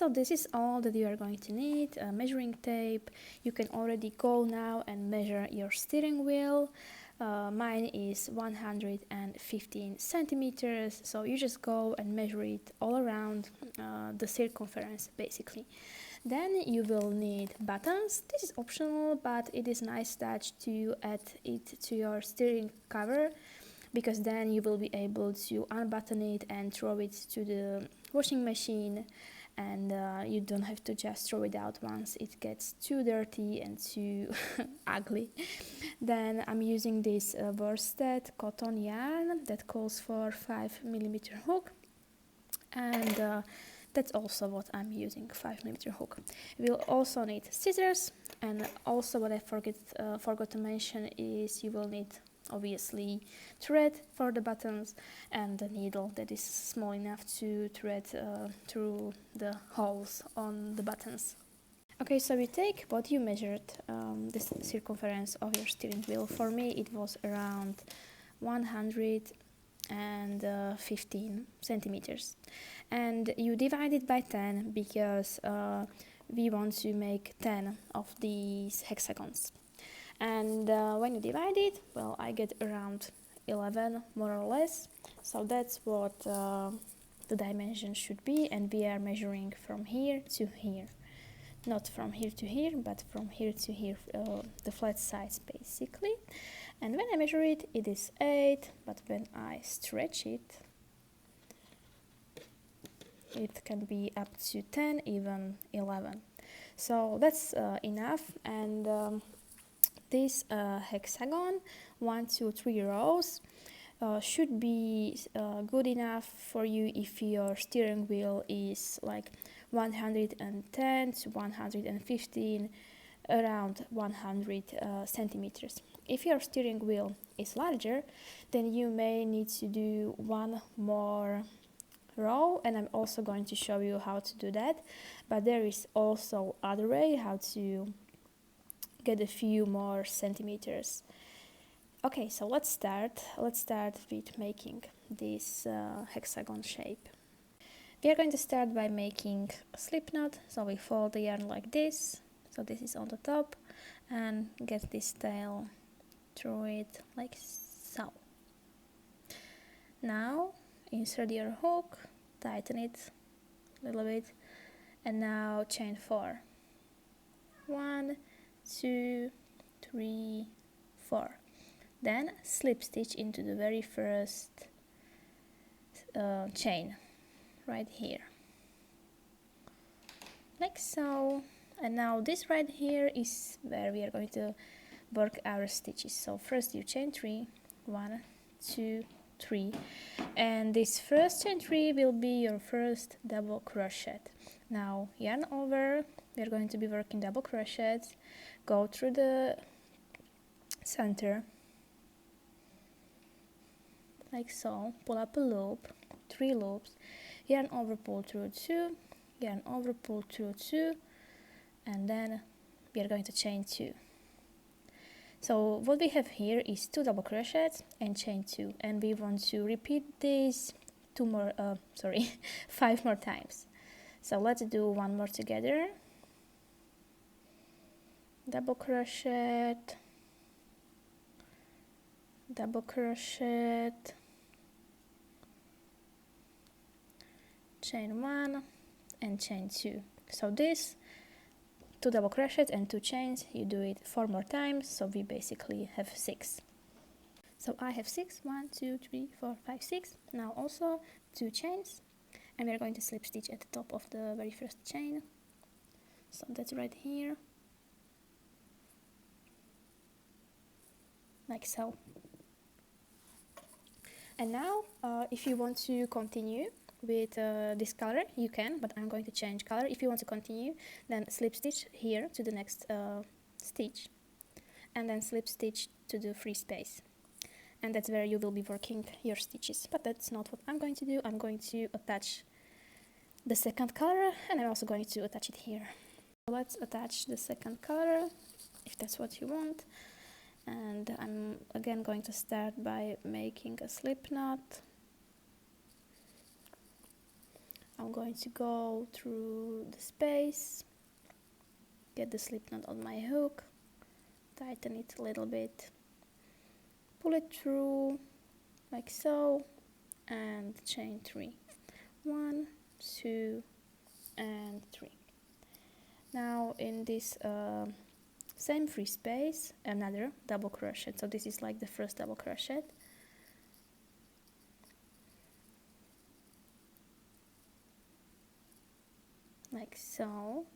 So this is all that you are going to need. A measuring tape. You can already go now and measure your steering wheel. Mine is 115 centimeters, so you just go and measure it all around the circumference basically. Then you will need buttons. This is optional, but it is nice touch to add it to your steering cover, because then you will be able to unbutton it and throw it to the washing machine, and you don't have to just throw it out once it gets too dirty and too ugly. Then I'm using this worsted cotton yarn that calls for 5mm hook, and that's also what I'm using, 5mm hook. We'll also need scissors, and also what I forgot to mention is you will need obviously thread for the buttons and the needle that is small enough to thread through the holes on the buttons. Okay, so you take what you measured, the circumference of your steering wheel. For me it was around 115 centimeters, and you divide it by 10 because we want to make 10 of these hexagons. And when you divide it, well, I get around 11 more or less, so that's what the dimension should be, and we are measuring from here to here, not from here to here, but from here to here, the flat sides basically. And when I measure it, it is 8, but when I stretch it, it can be up to 10, even 11. So that's enough. And this hexagon, 1, 2, 3 rows, should be good enough for you if your steering wheel is like 110 to 115, around 100 centimeters. If your steering wheel is larger, then you may need to do one more row, and I'm also going to show you how to do that, but there is also other way how to get a few more centimeters. Okay, so let's start with making this hexagon shape. We are going to start by making a slip knot. So we fold the yarn like this, so this is on the top, and get this tail through it like so. Now insert your hook, tighten it a little bit, and now chain 4. 1, 2, 3, 4. Then slip stitch into the very first chain right here, like so. And now this right here is where we are going to work our stitches. So first you chain 3, 1, 2, 3, and this first chain 3 will be your first double crochet. Now yarn over, we are going to be working double crochets, go through the center like so, pull up a loop, 3 loops, yarn over, pull through 2, yarn over, pull through 2, and then we are going to chain 2. So what we have here is 2 double crochets and chain 2, and we want to repeat this 5 more times. So let's do one more together. Double crochet, double crochet, chain 1 and chain 2. So this 2 double crochets and 2 chains, you do it 4 more times, so we basically have 6. So I have 6, 1, 2, 3, 4, 5, 6. Now also 2 chains, and we're going to slip stitch at the top of the very first chain. So that's right here, like so. And now if you want to continue with this color, you can, but I'm going to change color. If you want to continue, then slip stitch here to the next stitch, and then slip stitch to the free space, and that's where you will be working your stitches. But that's not what I'm going to do. I'm going to attach the second color, and I'm also going to attach it here. Let's attach the second color if that's what you want. And I'm again going to start by making a slip knot. I'm going to go through the space, get the slip knot on my hook, tighten it a little bit, pull it through like so, and chain 3. 1, 2, and 3. Now in this same free space, another double crochet. So this is like the first double crochet. Like so.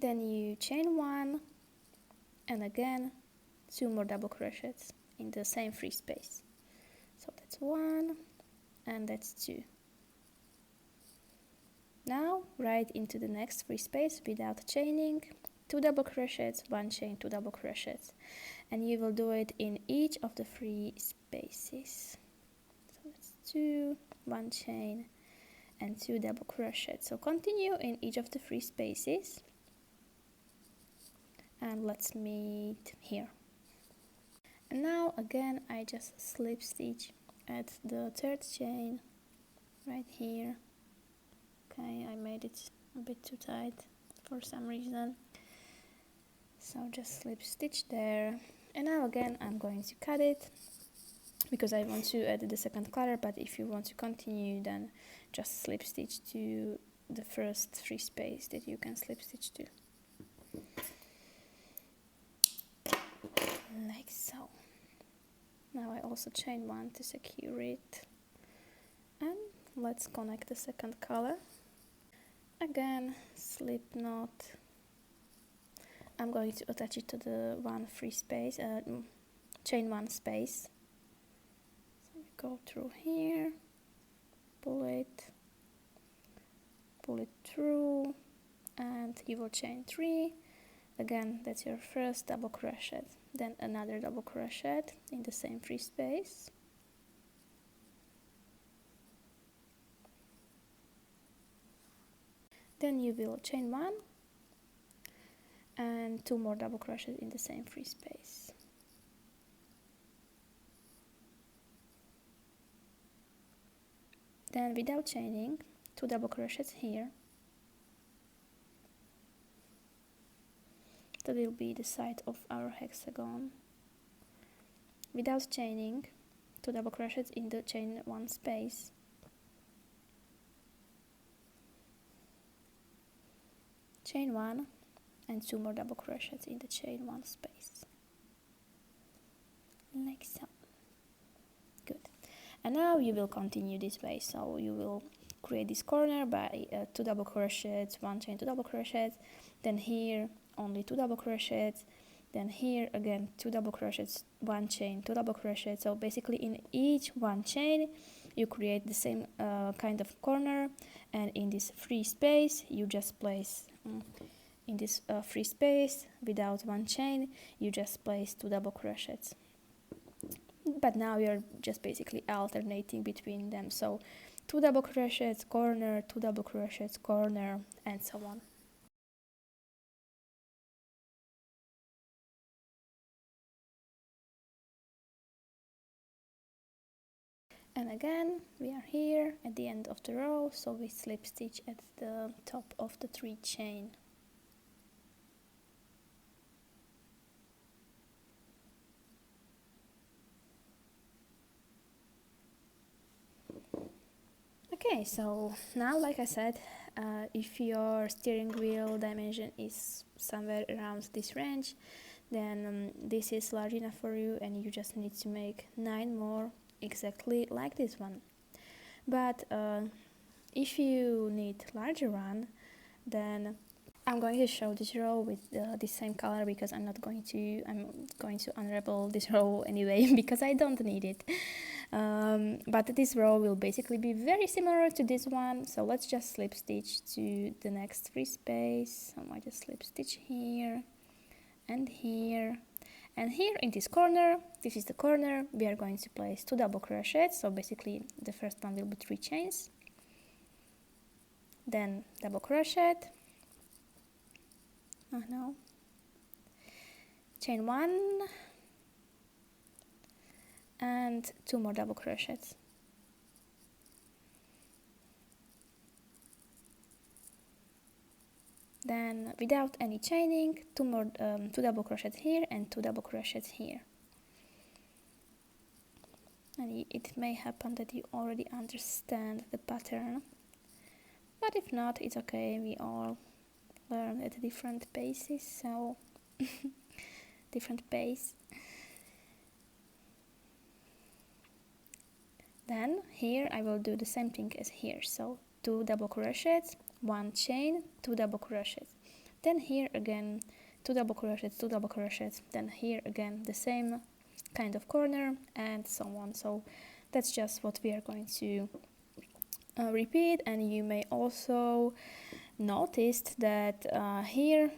Then you chain 1, and again 2 more double crochets in the same free space. So that's 1 and that's 2. Now right into the next free space without chaining, 2 double crochets, 1 chain, 2 double crochets, and you will do it in each of the free spaces. So that's 2, 1 chain, and 2 double crochets. So continue in each of the free spaces, and let's meet here. And now again I just slip stitch at the 3rd chain right here. Okay, I made it a bit too tight for some reason, so just slip stitch there. And now again I'm going to cut it because I want to add the second color, but if you want to continue, then just slip stitch to the first free space that you can slip stitch to, like so. Now I also chain 1 to secure it, and let's connect the second color. Again, slip knot. I'm going to attach it to the one free space, chain 1 space. So you go through here, pull it through, and you will chain 3. Again, that's your first double crochet. Then another double crochet in the same free space. Then you will chain 1 and 2 more double crochets in the same free space. Then without chaining, 2 double crochets here. That will be the side of our hexagon. Without chaining, 2 double crochets in the chain 1 space. Chain 1 and 2 more double crochets in the chain 1 space, like so. Good. And now you will continue this way, so you will create this corner by 2 double crochets, 1 chain, 2 double crochets, then here only 2 double crochets, then here again 2 double crochets, 1 chain, 2 double crochets. So basically in each 1 chain you create the same kind of corner, and in this free space you just place in this free space without 1 chain you just place 2 double crochets. But now you're just basically alternating between them, so 2 double crochets, corner, 2 double crochets, corner, and so on. And again we are here at the end of the row, so we slip stitch at the top of the 3 chain. Okay, so now, like I said, if your steering wheel dimension is somewhere around this range, then this is large enough for you, and you just need to make 9 more exactly like this one. But if you need larger one, then I'm going to show this row with the same color, because I'm going to unravel this row anyway because I don't need it. But this row will basically be very similar to this one, so let's just slip stitch to the next free space. So I just slip stitch here and here, and here in this corner, this is the corner, we are going to place 2 double crochets. So basically the first one will be 3 chains, then double crochet, chain 1 and 2 more double crochets. Then without any chaining, two double crochets here and two double crochets here. And it may happen that you already understand the pattern, but if not, it's okay. We all learn at different paces, so different pace. Then here I will do the same thing as here, so two double crochets, one chain, two double crochets. Then here again two double crochets, then here again the same kind of corner, and so on. So that's just what we are going to repeat. And you may also notice that here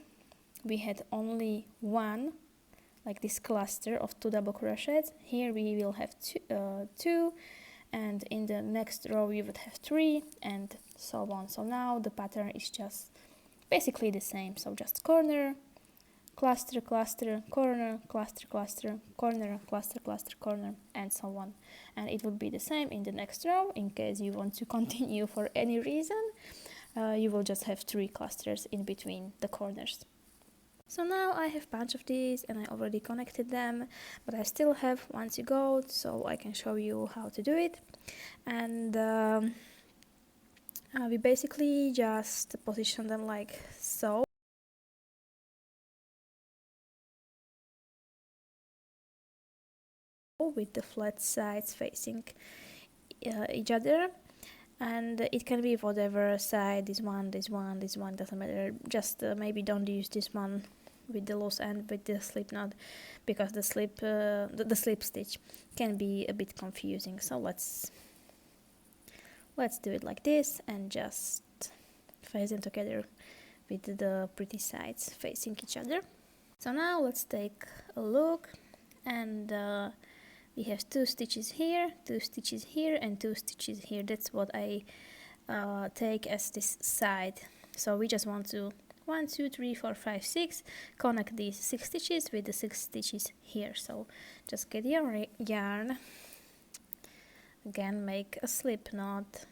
we had only one, like this cluster of two double crochets. Here we will have two, and in the next row we would have three, and so on. So now the pattern is just basically the same, so just corner, cluster, cluster, corner, cluster, cluster, corner, cluster, cluster, corner, and so on. And it would be the same in the next row. In case you want to continue for any reason, you will just have three clusters in between the corners. So now I have a bunch of these and I already connected them, but I still have one to go, so I can show you how to do it. And we basically just position them like so. With the flat sides facing each other, and it can be whatever side, this one, doesn't matter. Just maybe don't use this one with the loose end with the slip knot, because the slip stitch can be a bit confusing. So let's do it like this and just face them together with the pretty sides facing each other. So now let's take a look, and we have two stitches here, two stitches here, and two stitches here. That's what I take as this side. So we just want to 1, 2, 3, 4, 5, 6 connect these 6 stitches with the 6 stitches here. So just get your yarn, again make a slip knot.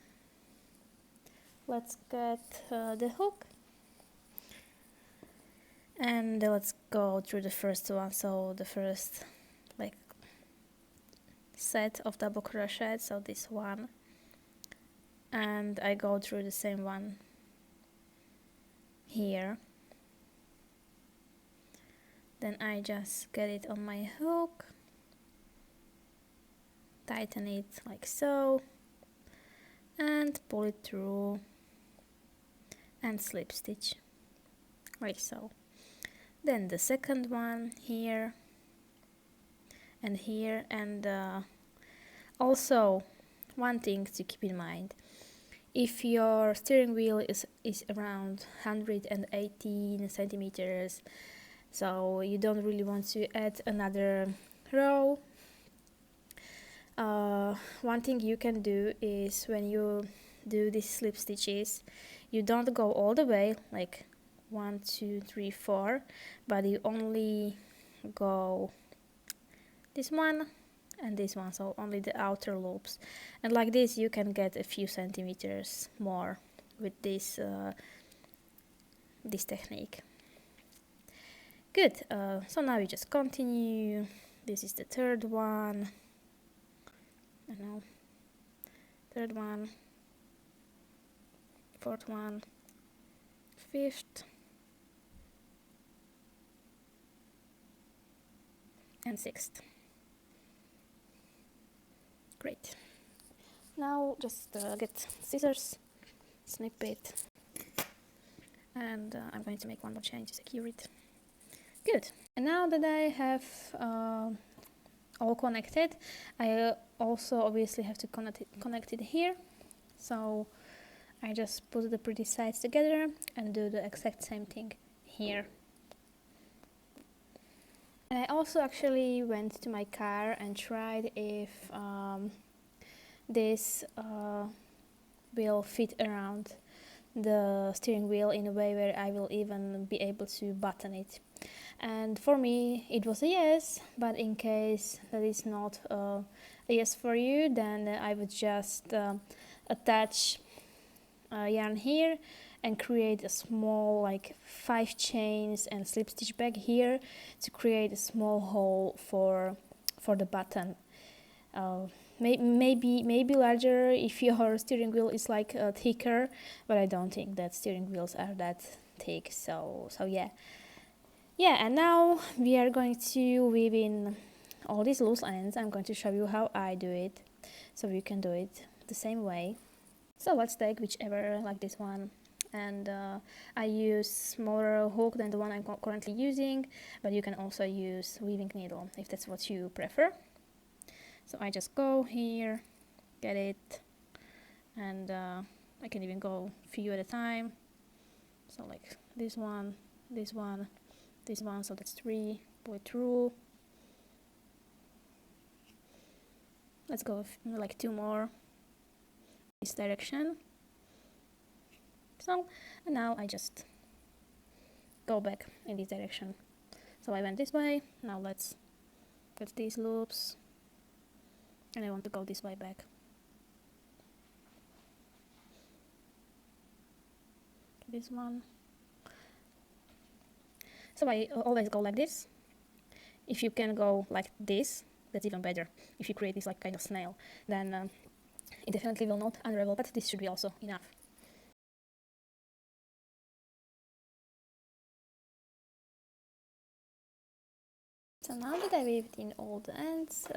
Let's get the hook, and let's go through the first one. So the first like set of double crochet, so this one, and I go through the same one here. Then I just get it on my hook, tighten it like so, and pull it through and slip stitch like so. Then the second one here and here, and also one thing to keep in mind: if your steering wheel is around 118 centimeters, so you don't really want to add another row, one thing you can do is when you do these slip stitches, you don't go all the way like 1, 2, 3, 4, but you only go this one and this one, so only the outer loops, and like this you can get a few centimeters more with this this technique. Good. So now we just continue. This is the third one. I know. Third one, fourth one, fifth, and sixth. Great. Now just get scissors, snip it, and I'm going to make one more chain to secure it. Good. And now that I have all connected, I also obviously have to connect it here. So I just put the pretty sides together and do the exact same thing here. And I also actually went to my car and tried if this will fit around the steering wheel in a way where I will even be able to button it. And for me it was a yes, but in case that is not a yes for you, then I would just attach yarn here and create a small like 5 chains and slip stitch back here to create a small hole for the button. Maybe larger if your steering wheel is like thicker, but I don't think that steering wheels are that thick. So yeah, and now we are going to weave in all these loose ends. I'm going to show you how I do it, so you can do it the same way. So let's take whichever, like this one, and I use smaller hook than the one I'm currently using, but you can also use weaving needle if that's what you prefer. So I just go here, get it, and I can even go few at a time. So like this one, this one, this one, so that's 3, pull it through. Let's go like 2 more this direction. So, and now I just go back in this direction. So I went this way, now let's get these loops, and I want to go this way back. This one. So I always go like this. If you can go like this, that's even better. If you create this like kind of snail, then it definitely will not unravel, but this should be also enough. So now that I weaved in all the ends,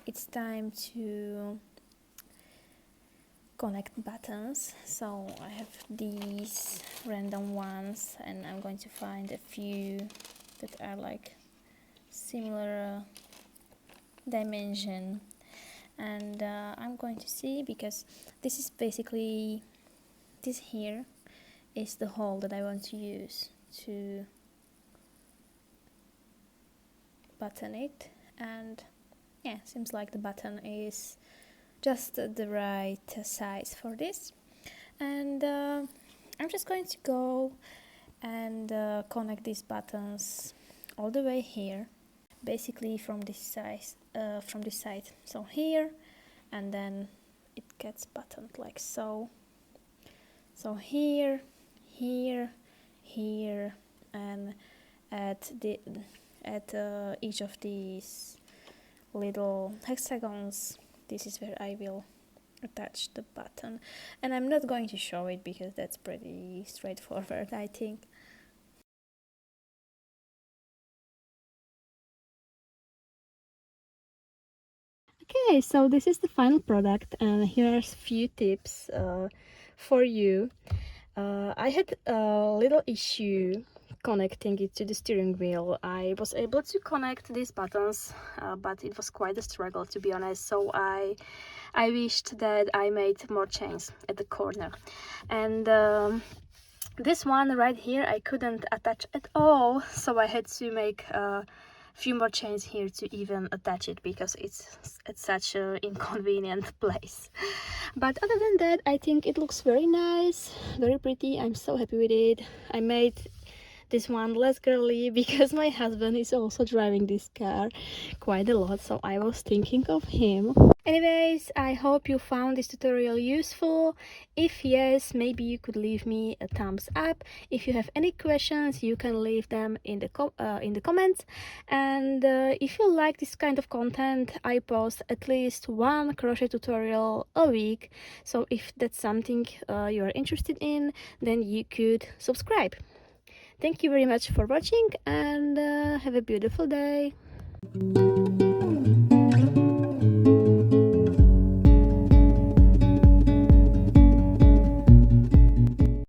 it's time to connect buttons. So I have these random ones, and I'm going to find a few that are like similar dimension, and I'm going to see, because this is basically, this here is the hole that I want to use to button it, and yeah, seems like the button is just the right size for this. And I'm just going to go and connect these buttons all the way here, basically from this side, so here, and then it gets buttoned like so. So here, and at each of these little hexagons, this is where I will attach the button, and I'm not going to show it because that's pretty straightforward, I think. Okay, so this is the final product, and here are a few tips for you. I had a little issue connecting it to the steering wheel. I was able to connect these buttons, but it was quite a struggle, to be honest, so I wished that I made more chains at the corner. And this one right here I couldn't attach at all, so I had to make a few more chains here to even attach it, because it's at such an inconvenient place. But other than that, I think it looks very nice, very pretty. I'm so happy with it. I made this one less girly because my husband is also driving this car quite a lot, so I was thinking of him. Anyways, I hope you found this tutorial useful. If yes, maybe you could leave me a thumbs up. If you have any questions, you can leave them in the comments. And if you like this kind of content, I post at least one crochet tutorial a week. So if that's something you are interested in, then you could subscribe. Thank you very much for watching, and have a beautiful day.